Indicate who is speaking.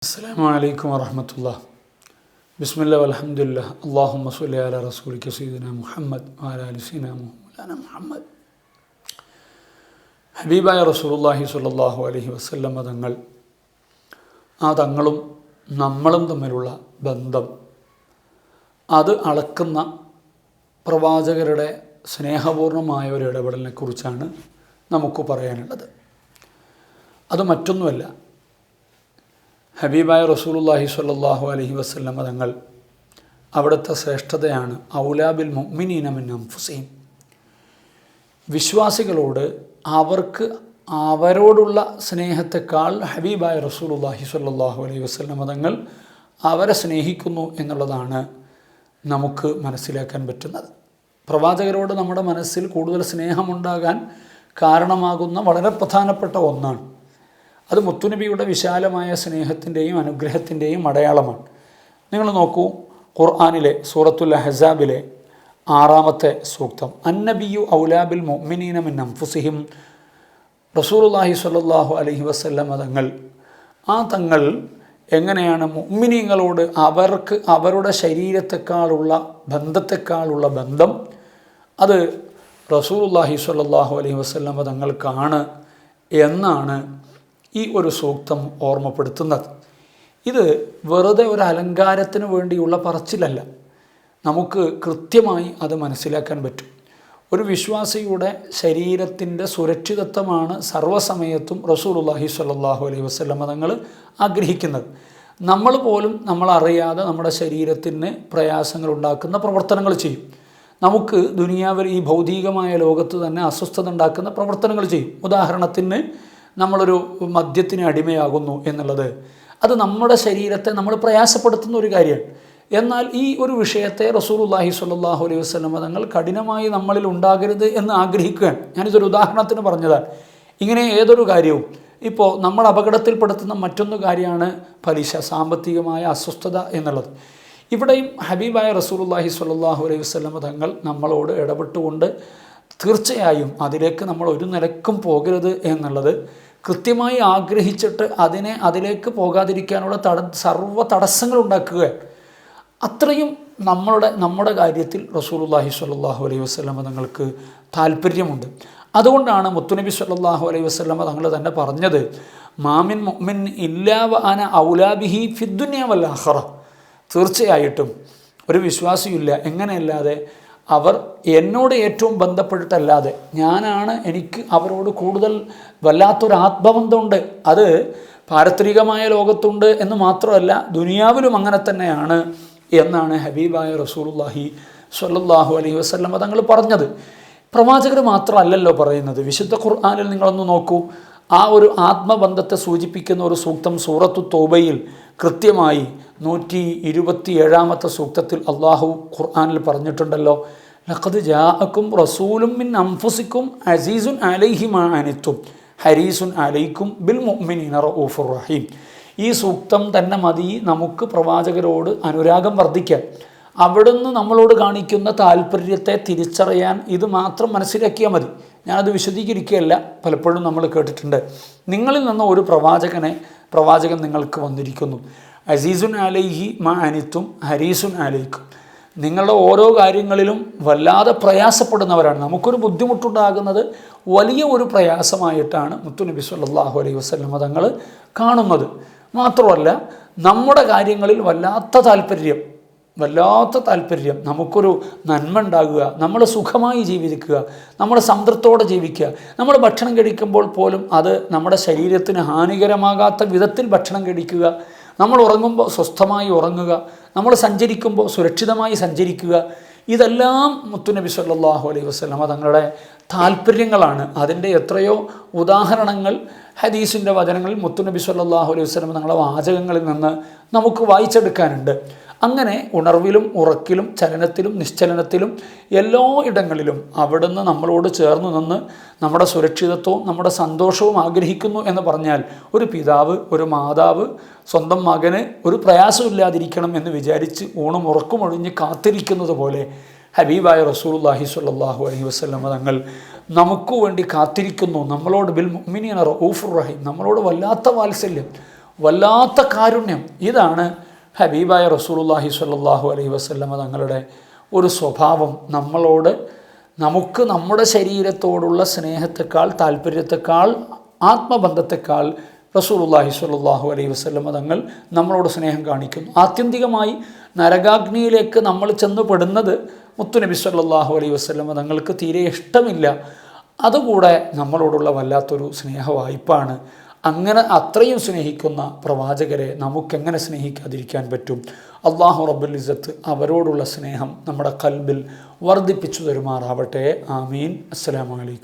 Speaker 1: അസ്സലാമു അലൈക്കും വറഹ്മത്തുള്ളാഹി. ബിസ്മില്ലാഹി വൽഹംദുലില്ലാഹി. അല്ലാഹുമ്മ സ്വല്ലി അലാ റസൂലിക സയ്യിദിനാ മുഹമ്മദ് വഅലാ ആലി സയ്യിദിനാ മുഹമ്മദ്. ഹബീബായ റസൂലുള്ളാഹി സ്വല്ലല്ലാഹു അലൈഹി വസല്ലം തങ്ങൾ, തങ്ങളും നമ്മളും തമ്മിലുള്ള ബന്ധം, അത് അളക്കുന്ന പ്രവാചകരുടെ സ്നേഹപൂർണമായ ഒരു ഇടപെടലിനെ കുറിച്ചാണ് നമുക്ക് പറയാനുള്ളത്. അത് മറ്റൊന്നുമല്ല, ഹബീബായ റസൂലുള്ളാഹി സ്വല്ലല്ലാഹു അലൈഹി വസല്ലം തങ്ങൾ അവിടുത്തെ ശ്രേഷ്ഠതയാണ് ഔലാബിൽ മുഅ്മിനീന മിൻ അൻഫുസിഹിം. വിശ്വാസികളോട് അവരോടുള്ള സ്നേഹത്തെക്കാൾ ഹബീബായ റസൂലുള്ളാഹി സ്വല്ലല്ലാഹു അലൈഹി വസല്ലം തങ്ങൾ അവരെ സ്നേഹിക്കുന്നു എന്നുള്ളതാണ് നമുക്ക് മനസ്സിലാക്കാൻ പറ്റുന്നത്. പ്രവാചകരോട് നമ്മുടെ മനസ്സിൽ കൂടുതൽ സ്നേഹമുണ്ടാകാൻ കാരണമാകുന്ന വളരെ പ്രധാനപ്പെട്ട ഒന്നാണ്. അത് മുത്തുനബിയുടെ വിശാലമായ സ്നേഹത്തിൻ്റെയും അനുഗ്രഹത്തിൻ്റെയും അടയാളമാണ്. നിങ്ങൾ നോക്കൂ, ഖുർആനിലെ സൂറത്തുൽ അഹ്സാബിലെ 6-ാമത്തെ സൂക്തം, അന്നബിയു ഔലാബിൽ മുഅ്മിനീന മിൻ അൻഫുസിഹിം. റസൂലുള്ളാഹി സ്വല്ലല്ലാഹു അലൈഹി വസല്ലം തങ്ങൾ എങ്ങനെയാണ് മുഅ്മിനീങ്ങളോട് അവർക്ക് അവരുടെ ശരീരത്തെക്കാളുള്ള ബന്ധത്തെക്കാളുള്ള ബന്ധം അത് റസൂലുള്ളാഹി സ്വല്ലല്ലാഹു അലൈഹി വസല്ലം തങ്ങൾക്കാണ് എന്നാണ് ഈ ഒരു സൂക്തം ഓർമ്മപ്പെടുത്തുന്നത്. ഇത് വെറുതെ ഒരു അലങ്കാരത്തിന് വേണ്ടിയുള്ള പറച്ചിലല്ല, നമുക്ക് കൃത്യമായി അത് മനസ്സിലാക്കാൻ പറ്റും. ഒരു വിശ്വാസിയുടെ ശരീരത്തിൻ്റെ സുരക്ഷിതത്വമാണ് സർവ്വസമയത്തും റസൂലുള്ളാഹി സ്വല്ലല്ലാഹു അലൈഹി വസല്ലം തങ്ങൾ ആഗ്രഹിക്കുന്നത്. നമ്മൾ പോലും നമ്മളറിയാതെ നമ്മുടെ ശരീരത്തിന് പ്രയാസങ്ങൾ ഉണ്ടാക്കുന്ന പ്രവർത്തനങ്ങൾ ചെയ്യും. നമുക്ക് ദുനിയാവിൽ ഈ ഭൗതികമായ ലോകത്ത് തന്നെ അസ്വസ്ഥത ഉണ്ടാക്കുന്ന പ്രവർത്തനങ്ങൾ ചെയ്യും. ഉദാഹരണത്തിന്, നമ്മളൊരു മദ്യത്തിന് അടിമയാകുന്നു എന്നുള്ളത് അത് നമ്മുടെ ശരീരത്തെ നമ്മൾ പ്രയാസപ്പെടുത്തുന്ന ഒരു കാര്യമാണ്. എന്നാൽ ഈ ഒരു വിഷയത്തെ റസൂലുള്ളാഹി സ്വല്ലല്ലാഹു അലൈഹി വസല്ലം തങ്ങൾ കഠിനമായി നമ്മളിൽ ഉണ്ടാകരുത് എന്ന് ആഗ്രഹിക്കുകയാണ്. ഞാനിതൊരു ഉദാഹരണത്തിന് പറഞ്ഞതാണ്. ഇങ്ങനെ ഏതൊരു കാര്യവും, ഇപ്പോൾ നമ്മൾ അപകടത്തിൽപ്പെടുത്തുന്ന മറ്റൊരു കാര്യമാണ് പലിശ, സാമ്പത്തികമായ അസ്വസ്ഥത എന്നുള്ളത്. ഇവിടെയും ഹബീബായ റസൂലുള്ളാഹി സ്വല്ലല്ലാഹു അലൈഹി വസല്ലം തങ്ങൾ നമ്മളോട് ഇടപെട്ടുകൊണ്ട് തീർച്ചയായും അതിലേക്ക് നമ്മൾ ഒരു നിലക്കും പോകരുത് എന്നുള്ളത് കൃത്യമായി ആഗ്രഹിച്ചിട്ട് അതിലേക്ക് പോകാതിരിക്കാനുള്ള സർവ്വ തടസ്സങ്ങൾ ഉണ്ടാക്കുക. അത്രയും നമ്മുടെ കാര്യത്തിൽ റസൂലുള്ളാഹി സ്വല്ലല്ലാഹു അലൈഹി വസല്ലം തങ്ങൾക്ക് താല്പര്യമുണ്ട്. അതുകൊണ്ടാണ് മുത്തുനബി സ്വല്ലല്ലാഹു അലൈഹി വസല്ലം തങ്ങൾ തന്നെ പറഞ്ഞത്, മാമിൻ മുഅ്മിൻ ഇല്ലാ വ അന ഔലാ ബിഹി ഫിദ്ദുനിയ വൽ ആഖിറ. തീർച്ചയായിട്ടും ഒരു വിശ്വാസിയില്ല, എങ്ങനെയല്ലാതെ അവർ എന്നോട് ഏറ്റവും ബന്ധപ്പെട്ടിട്ടല്ലാതെ, എനിക്ക് അവരോട് കൂടുതൽ വല്ലാത്തൊരു ആത്മബന്ധമുണ്ട്. അത് പാരത്രികമായ ലോകത്തുണ്ട് എന്ന് മാത്രമല്ല, ദുനിയാവിലും അങ്ങനെ തന്നെയാണ് എന്നാണ് ഹബീബായ റസൂലുള്ളാഹി സ്വല്ലല്ലാഹു അലൈഹി വസല്ലം തങ്ങൾ പറഞ്ഞത്. പ്രവാചകർ മാത്രമല്ലല്ലോ പറയുന്നത്. വിശുദ്ധ ഖുർആനിൽ നിങ്ങളൊന്ന് നോക്കൂ, ആ ഒരു ആത്മബന്ധത്തെ സൂചിപ്പിക്കുന്ന ഒരു സൂക്തം സൂറത്തു തൗബയിൽ കൃത്യമായി 127-ാമത്തെ സൂക്തത്തിൽ അള്ളാഹു ഖുർആനിൽ പറഞ്ഞിട്ടുണ്ടല്ലോ, ലഖദ് ജാഅക്കും റസൂലും മിൻ അൻഫുസിക്കും അസീസുൻ അലൈഹി മാ അനിത്തും ഹരീസുൻ അലൈക്കും ബിൽ മുഅ്മിനീന റഊഫുർ റഹീം. ഈ സൂക്തം തന്നെ മതി നമുക്ക് പ്രവാചകരോട് അനുരാഗം വർദ്ധിക്കാൻ. അവിടുന്ന് നമ്മളോട് കാണിക്കുന്ന താല്പര്യത്തെ തിരിച്ചറിയാൻ ഇത് മാത്രം മനസ്സിലാക്കിയാൽ മതി. ഞാനത് വിശദീകരിക്കുകയല്ല, പലപ്പോഴും നമ്മൾ കേട്ടിട്ടുണ്ട്. നിങ്ങളിൽ നിന്ന് ഒരു പ്രവാചകൻ നിങ്ങൾക്ക് വന്നിരിക്കുന്നു, അസീസുൻ അലൈഹി മാ അനിത്തും ഹരീസുൻ അലൈക്കും. നിങ്ങളുടെ ഓരോ കാര്യങ്ങളിലും വല്ലാതെ പ്രയാസപ്പെടുന്നവരാണ്. നമുക്കൊരു ബുദ്ധിമുട്ടുണ്ടാകുന്നത് വലിയ ഒരു പ്രയാസമായിട്ടാണ് മുത്തുനബി സ്വല്ലല്ലാഹു അലൈഹി വസല്ലം തങ്ങൾ കാണുന്നത്. മാത്രമല്ല, നമ്മുടെ കാര്യങ്ങളിൽ വല്ലാത്ത താല്പര്യം, നമുക്കൊരു നന്മ ഉണ്ടാകുക, നമ്മൾ സുഖമായി ജീവിക്കുക, നമ്മൾ സംതൃപ്തിയോടെ ജീവിക്കുക. നമ്മൾ ഭക്ഷണം കഴിക്കുമ്പോൾ പോലും അത് നമ്മുടെ ശരീരത്തിന് ഹാനികരമാകാത്ത വിധത്തിൽ ഭക്ഷണം കഴിക്കുക, നമ്മൾ ഉറങ്ങുമ്പോൾ സ്വസ്ഥമായി ഉറങ്ങുക, നമ്മൾ സഞ്ചരിക്കുമ്പോൾ സുരക്ഷിതമായി സഞ്ചരിക്കുക. ഇതെല്ലാം മുത്തുനബി സ്വല്ലല്ലാഹു അലൈഹി വസല്ലം തങ്ങളുടെ താല്പര്യങ്ങളാണ്. അതിൻ്റെ എത്രയോ ഉദാഹരണങ്ങൾ ഹദീസിൻ്റെ വചനങ്ങളിൽ മുത്തുനബി സ്വല്ലല്ലാഹു അലൈഹി വസല്ലം തങ്ങളുടെ വാചകങ്ങളിൽ നിന്ന് നമുക്ക് വായിച്ചെടുക്കാനുണ്ട്. അങ്ങനെ ഉണർവിലും ഉറക്കിലും ചലനത്തിലും നിശ്ചലനത്തിലും എല്ലാ ഇടങ്ങളിലും അവിടുന്ന് നമ്മളോട് ചേർന്ന് നിന്ന് നമ്മുടെ സുരക്ഷിതത്വവും നമ്മുടെ സന്തോഷവും ആഗ്രഹിക്കുന്നു എന്ന് പറഞ്ഞാൽ, ഒരു പിതാവ്, ഒരു മാതാവ് സ്വന്തം മകന് ഒരു പ്രയാസമില്ലാതിരിക്കണം എന്ന് വിചാരിച്ച് ഊണും ഉറക്കുമൊഴിഞ്ഞ് കാത്തിരിക്കുന്നത് പോലെ ഹബീബായ റസൂലുള്ളാഹി സ്വല്ലല്ലാഹു അലൈഹി വസല്ലം തങ്ങൾ നമുക്ക് വേണ്ടി കാത്തിരിക്കുന്നു. നമ്മളോട് ബിൽ മുഅ്മിനീന റഊഫുർ റഹീം, നമ്മളോട് വല്ലാത്ത വാത്സല്യം, വല്ലാത്ത കാരുണ്യം. ഇതാണ് ഹബീബായ റസൂലുള്ളാഹി സ്വല്ലല്ലാഹു അലൈഹി വസല്ലമ തങ്ങളുടെ ഒരു സ്വഭാവം. നമ്മളോട് നമുക്ക് നമ്മുടെ ശരീരത്തോടുള്ള സ്നേഹത്തെക്കാൾ, താല്പര്യത്തെക്കാൾ, ആത്മബന്ധത്തെക്കാൾ റസൂലുള്ളാഹി സ്വല്ലല്ലാഹു അലൈഹി വസല്ലമ തങ്ങൾ നമ്മളോട് സ്നേഹം കാണിക്കുന്നു. ആത്യന്തികമായി നരകാഗ്നിയിലേക്ക് നമ്മൾ ചെന്നുപെടുന്നത് മുത്തുനബി സ്വല്ലല്ലാഹു അലൈഹി വസല്ലമ തങ്ങൾക്ക് തീരെ ഇഷ്ടമില്ല. അതുകൂടെ നമ്മളോടുള്ള വല്ലാത്തൊരു സ്നേഹവായ്പാണ്. അങ്ങനെ അത്രയും സ്നേഹിക്കുന്ന പ്രവാചകരെ നമുക്കെങ്ങനെ സ്നേഹിക്കാതിരിക്കാൻ പറ്റും? അല്ലാഹു റബ്ബുൽ ഇസ്സത്ത് അവരോടുള്ള സ്നേഹം നമ്മുടെ ഖൽബിൽ വർദ്ധിപ്പിച്ചു തരുമാറാവട്ടെ. ആമീൻ. അസ്സലാമു അലൈക്കും.